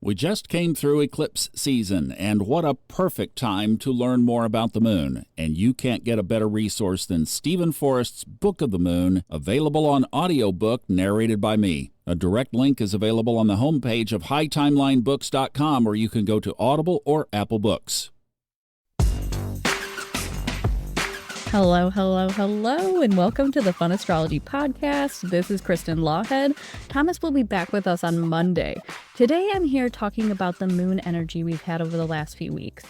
We just came through eclipse season, and what a perfect time to learn more about the moon. And you can't get a better resource than Stephen Forrest's Book of the Moon, available on audiobook narrated by me. A direct link is available on the homepage of hightimelinebooks.com, or you can go to Audible or Apple Books. Hello, and welcome to the Fun Astrology Podcast. This is Kristin Lawhead. Thomas will be back with us on Monday. Today I'm here talking about the moon energy we've had over the last few weeks.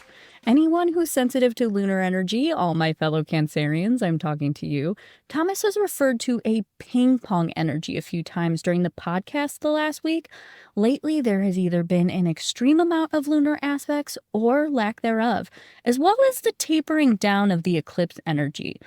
Anyone who's sensitive to lunar energy, all my fellow Cancerians, I'm talking to you. Thomas has referred to a ping pong energy a few times during the podcast the last week. Lately, there has either been an extreme amount of lunar aspects or lack thereof, as well as the tapering down of the eclipse energy.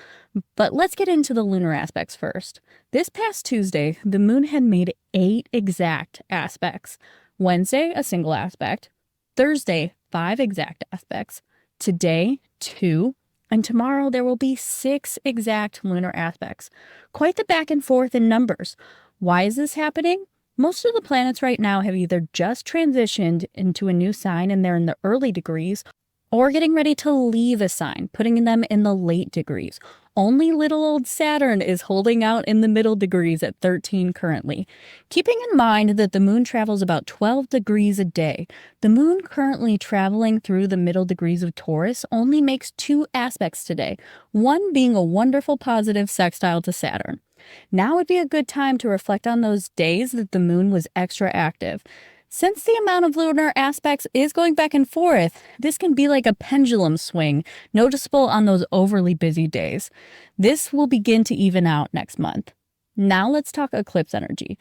But let's get into the lunar aspects first. This past Tuesday, the moon had made 8 exact aspects. Wednesday, a single aspect. Thursday, 5 exact aspects. Today, 2. And tomorrow, there will be 6 exact lunar aspects. Quite the back and forth in numbers. Why is this happening? Most of the planets right now have either just transitioned into a new sign and they're in the early degrees, or getting ready to leave a sign, putting them in the late degrees. Only little old Saturn is holding out in the middle degrees at 13 currently. Keeping in mind that the moon travels about 12 degrees a day, the moon currently traveling through the middle degrees of Taurus only makes 2 aspects today, one being a wonderful positive sextile to Saturn. Now would be a good time to reflect on those days that the moon was extra active. Since the amount of lunar aspects is going back and forth, this can be like a pendulum swing, noticeable on those overly busy days. This will begin to even out next month. Now let's talk eclipse energy.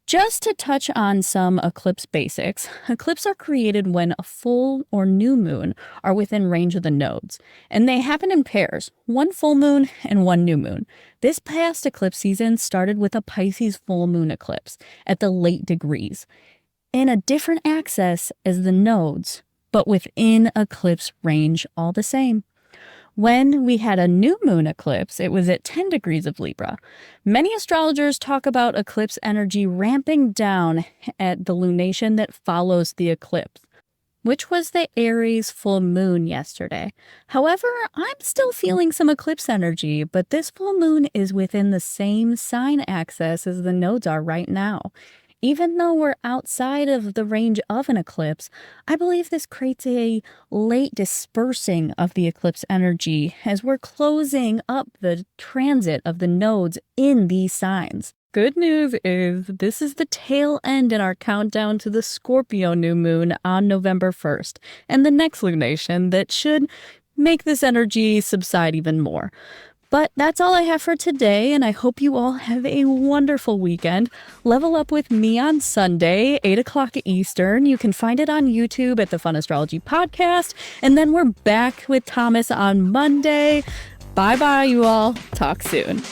Just to touch on some eclipse basics, eclipses are created when a full or new moon are within range of the nodes, and they happen in pairs, one full moon and one new moon. This past eclipse season started with a Pisces full moon eclipse at the late degrees, in a different axis as the nodes, but within eclipse range all the same. When we had a new moon eclipse, it was at 10 degrees of Libra. Many astrologers talk about eclipse energy ramping down at the lunation that follows the eclipse, which was the Aries full moon yesterday. However, I'm still feeling some eclipse energy, but this full moon is within the same sign axis as the nodes are right now. Even though we're outside of the range of an eclipse, I believe this creates a late dispersing of the eclipse energy as we're closing up the transit of the nodes in these signs. Good news is this is the tail end in our countdown to the Scorpio new moon on November 1st, and the next lunation that should make this energy subside even more. But that's all I have for today, and I hope you all have a wonderful weekend. Level up with me on Sunday, 8 o'clock Eastern. You can find it on YouTube at the Fun Astrology Podcast. And then we're back with Thomas on Monday. Bye-bye, you all. Talk soon.